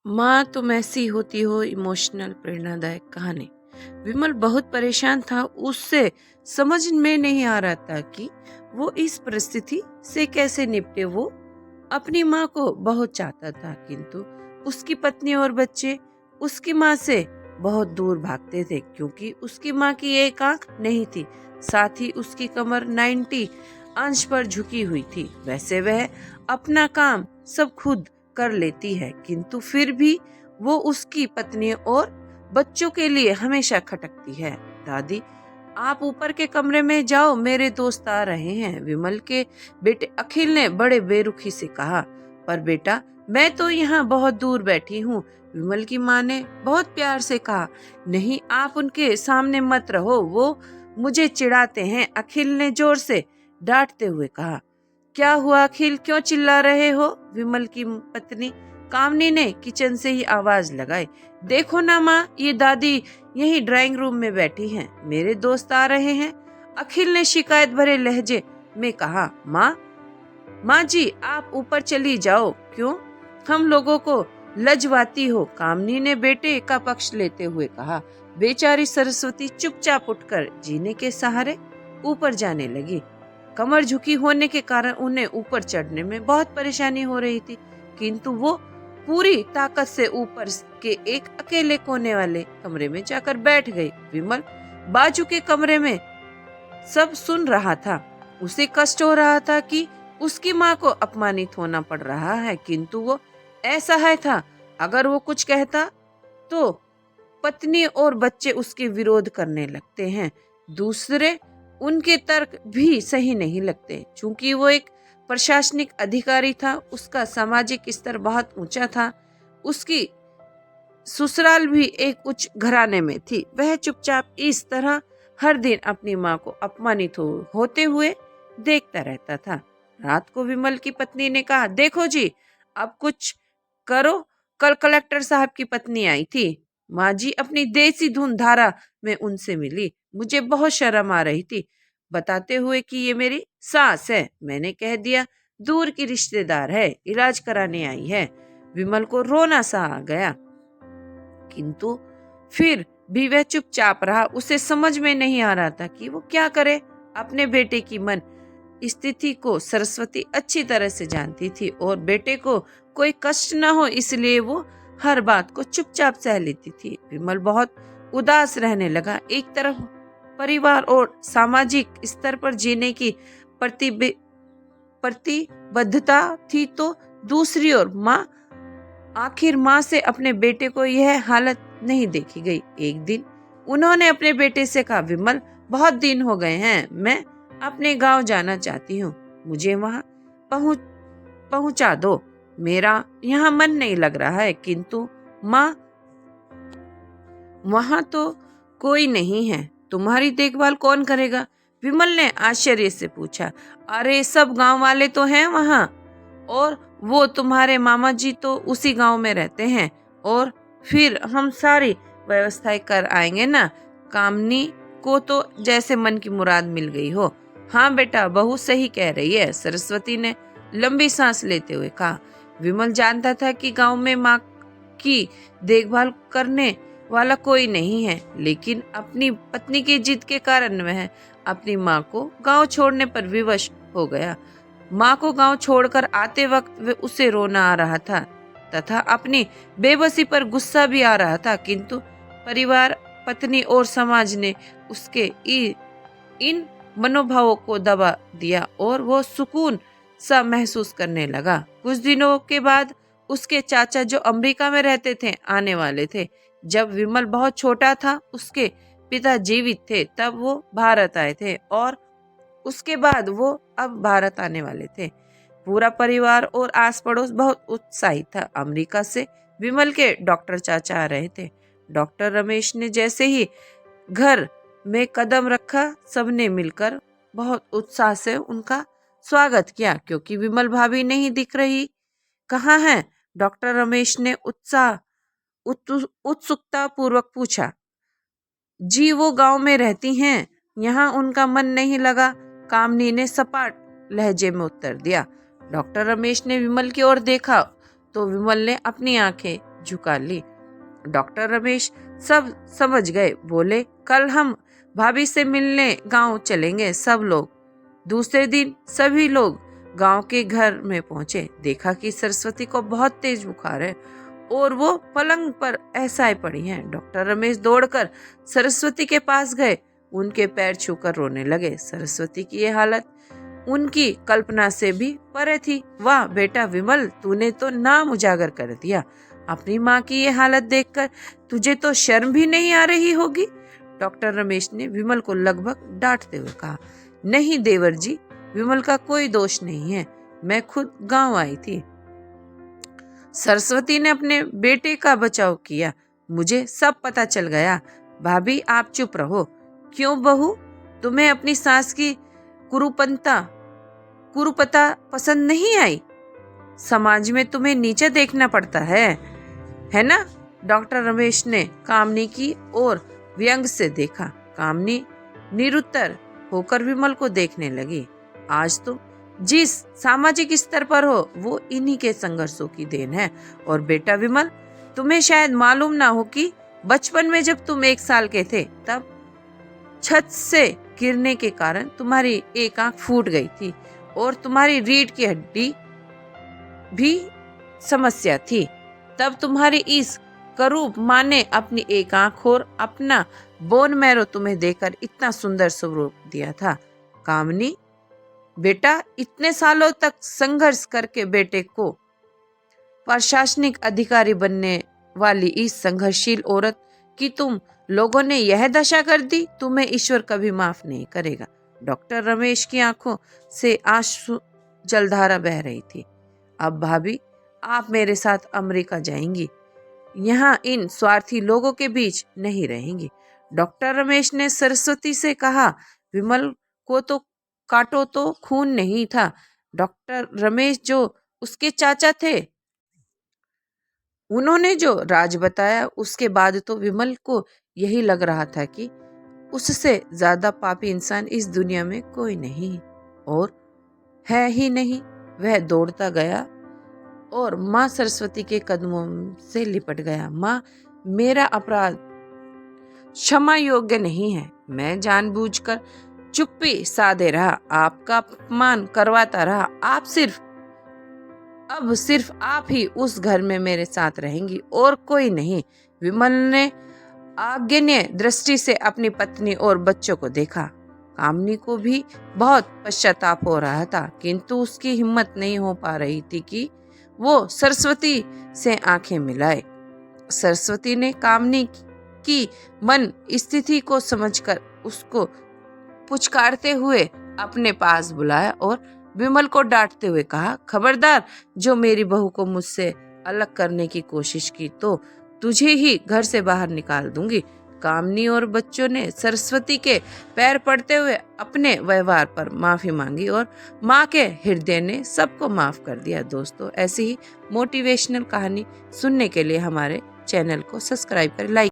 माँ तुम ऐसी होती हो इमोशनल प्रेरणादायक कहानी। विमल बहुत परेशान था। उससे समझ में नहीं आ रहा था कि वो इस परिस्थिति से कैसे निपटे। वो अपनी माँ को बहुत चाहता था, किंतु उसकी पत्नी और बच्चे उसकी माँ से बहुत दूर भागते थे, क्योंकि उसकी माँ की एक आंख नहीं थी, साथ ही उसकी कमर 90 अंश पर झुकी हुई थी। वैसे वह अपना काम सब खुद कर लेती है, किंतु फिर भी वो उसकी पत्नी और बच्चों के लिए हमेशा खटकती है। दादी, आप ऊपर के कमरे में जाओ, मेरे दोस्त आ रहे हैं, विमल के बेटे अखिल ने बड़े बेरुखी से कहा। पर बेटा, मैं तो यहाँ बहुत दूर बैठी हूँ, विमल की माँ ने बहुत प्यार से कहा। नहीं, आप उनके सामने मत रहो, वो मुझे चिढ़ाते हैं, अखिल ने जोर से डांटते हुए कहा। क्या हुआ अखिल, क्यों चिल्ला रहे हो? विमल की पत्नी कामनी ने किचन से ही आवाज लगाई। देखो ना माँ, ये दादी यही ड्राइंग रूम में बैठी हैं, मेरे दोस्त आ रहे हैं, अखिल ने शिकायत भरे लहजे में कहा। माँ माँ जी, आप ऊपर चली जाओ, क्यों हम लोगों को लजवाती हो? कामनी ने बेटे का पक्ष लेते हुए कहा। बेचारी सरस्वती चुपचाप उठकर जीने के सहारे ऊपर जाने लगी। कमर झुकी होने के कारण उन्हें ऊपर चढ़ने में बहुत परेशानी हो रही थी, किंतु वो पूरी ताकत से ऊपर के एक अकेले कोने वाले कमरे में जाकर बैठ गई। विमल बाजू के कमरे में सब सुन रहा था। उसे कष्ट हो रहा था कि उसकी माँ को अपमानित होना पड़ रहा है, किंतु वो असहाय था। अगर वो कुछ कहता तो पत्नी और बच्चे उसके विरोध करने लगते हैं। दूसरे उनके तर्क भी सही नहीं लगते। चूंकि वो एक प्रशासनिक अधिकारी था, उसका सामाजिक स्तर बहुत ऊंचा था, उसकी ससुराल भी एक उच्च घराने में थी। वह चुपचाप इस तरह हर दिन अपनी माँ को अपमानित होते हुए देखता रहता था। रात को विमल की पत्नी ने कहा, देखो जी, अब कुछ करो, कल कलेक्टर साहब की पत्नी आई थी, माँ जी अपनी देसी धुन धारा में उनसे मिली, मुझे बहुत शर्म आ रही थी, बताते हुए कि ये मेरी सास है। मैंने कह दिया दूर की रिश्तेदार है, इलाज कराने आई है। विमल को रोना सा आ गया, किंतु फिर भी वह चुपचाप रहा। उसे समझ में नहीं आ रहा था कि वो क्या करे। अपने बेटे की मन स्थिति को सरस्वती अच्छी तरह से जानती थी और बेटे को कोई कष्ट न हो, इसलिए वो हर बात को चुपचाप सह लेती थी। विमल बहुत उदास रहने लगा। एक तरफ परिवार और सामाजिक स्तर पर जीने की प्रतिबद्धता थी, तो दूसरी ओर आखिर माँ से अपने बेटे को यह हालत नहीं देखी गई। एक दिन उन्होंने अपने बेटे से कहा, विमल, बहुत दिन हो गए हैं, मैं अपने गांव जाना चाहती हूँ, मुझे वहां पहुंचा दो, मेरा यहाँ मन नहीं लग रहा है। किंतु माँ, वहां तो कोई नहीं है, तुम्हारी देखभाल कौन करेगा? विमल ने आश्चर्य से पूछा। अरे, सब गांव वाले तो हैं वहां, और वो तुम्हारे मामा जी तो उसी गांव में रहते हैं, और फिर हम सारी व्यवस्थाएं कर आएंगे ना। कामनी को तो जैसे मन की मुराद मिल गई हो। हाँ बेटा, बहू सही कह रही है, सरस्वती ने लंबी सांस लेते हुए कहा। विमल जानता था कि गांव में माँ की देखभाल करने वाला कोई नहीं है, लेकिन अपनी पत्नी की जिद के कारण वह अपनी माँ को गांव छोड़ने पर विवश हो गया। माँ को गांव छोड़कर आते वक्त वे उसे रोना आ रहा था तथा अपनी बेबसी पर गुस्सा भी आ रहा था, किंतु परिवार, पत्नी और समाज ने उसके इन मनोभावों को दबा दिया और वो सुकून सा महसूस करने लगा। कुछ दिनों के बाद उसके चाचा, जो अमेरिका में रहते थे, आने वाले थे। जब विमल बहुत छोटा था, उसके पिता जीवित थे, तब वो भारत आए थे और उसके बाद वो अब भारत आने वाले थे। पूरा परिवार और आस पड़ोस बहुत उत्साहित था। अमेरिका से विमल के डॉक्टर चाचा आ रहे थे। डॉक्टर रमेश ने जैसे ही घर में कदम रखा, सबने मिलकर बहुत उत्साह से उनका स्वागत किया। क्योंकि विमल भाभी नहीं दिख रही, कहाँ है? डॉक्टर रमेश ने उत्सुकता पूर्वक पूछा। जी, वो गांव में रहती हैं, यहाँ उनका मन नहीं लगा, कामनी ने सपाट लहजे में उत्तर दिया। डॉक्टर रमेश ने विमल की ओर देखा तो विमल ने अपनी आंखें झुका ली। डॉक्टर रमेश सब समझ गए। बोले, कल हम भाभी से मिलने गांव चलेंगे सब लोग। दूसरे दिन सभी लोग गांव के घर में पहुंचे। देखा कि सरस्वती को बहुत तेज बुखार है और वो पलंग पर ऐसा पड़ी है। डॉक्टर रमेश दौड़कर सरस्वती के पास गए, उनके पैर छूकर रोने लगे। सरस्वती की ये हालत उनकी कल्पना से भी परे थी। वाह बेटा विमल, तूने तो नाम उजागर कर दिया। अपनी माँ की ये हालत देखकर तुझे तो शर्म भी नहीं आ रही होगी। डॉक्टर रमेश ने विमल को लगभग डांटते हुए कहा, नहीं देवर जी, विमल का कोई दोष नहीं है, मैं खुद गांव आई थी। सरस्वती ने अपने बेटे का बचाव किया, मुझे सब पता चल गया। भाभी आप चुप रहो। क्यों बहू, तुम्हें अपनी सास की कुरूपता पसंद नहीं आई? समाज में तुम्हें नीचे देखना पड़ता है ना? डॉक्टर रमेश ने कामनी की ओर व्यंग से देखा। कामनी निरुत्तर होकर विमल को देखने लगी। आज तुम जिस सामाजिक स्तर पर हो वो इन्हीं के संघर्षों की देन है। और बेटा विमल, तुम्हें शायद मालूम ना हो कि बचपन में जब तुम 1 साल के थे तब छत से गिरने के कारण तुम्हारी एक आंख फूट गई थी और तुम्हारी रीढ़ की हड्डी भी समस्या थी। तब तुम्हारी इस करूब माँ ने अपनी एक आंख और अपना बोन मैरो तुम्हें देकर इतना सुंदर स्वरूप दिया था। कामनी बेटा, इतने सालों तक संघर्ष करके बेटे को प्रशासनिक अधिकारी बनने वाली इस संघर्षशील औरत की तुम लोगों ने यह दशा कर दी, तुम्हें ईश्वर कभी माफ नहीं करेगा। डॉक्टर रमेश की आंखों से आंसू जलधारा बह रही थी। अब भाभी, आप मेरे साथ अमेरिका जाएंगी, यहाँ इन स्वार्थी लोगों के बीच नहीं रहेंगी। डॉक्टर रमेश ने सरस्वती से कहा, विमल को तो काटो तो खून नहीं था। डॉक्टर रमेश जो उसके चाचा थे, उन्होंने जो राज बताया उसके बाद तो विमल को यही लग रहा था कि उससे ज्यादा पापी इंसान इस दुनिया में कोई नहीं और है ही नहीं। वह दौड़ता गया और माँ सरस्वती के कदमों से लिपट गया। माँ, मेरा अपराध क्षमा योग्य नहीं है। मैं जानबूझकर चुप्पी साधे रहा, आपका अपमान करवाता रहा। अब सिर्फ आप ही उस घर में मेरे साथ रहेंगी और कोई नहीं। विमल ने आज्ञेय दृष्टि से अपनी पत्नी और बच्चों को देखा। कामनी को भी बहुत पश्चाताप हो रहा था, किंतु उसकी हिम्मत नहीं हो पा रही थी कि वो सरस्वती से आंखें मिलाए। सरस्वती ने कामनी की मन स्थिति को समझकर उसको पुचकारते हुए अपने पास बुलाया और विमल को डांटते हुए कहा, खबरदार, जो मेरी बहू को मुझसे अलग करने की कोशिश की तो तुझे ही घर से बाहर निकाल दूंगी। कामनी और बच्चों ने सरस्वती के पैर पड़ते हुए अपने व्यवहार पर माफी मांगी और माँ के हृदय ने सबको माफ कर दिया। दोस्तों, ऐसी ही मोटिवेशनल कहानी सुनने के लिए हमारे चैनल को सब्सक्राइब करें, लाइक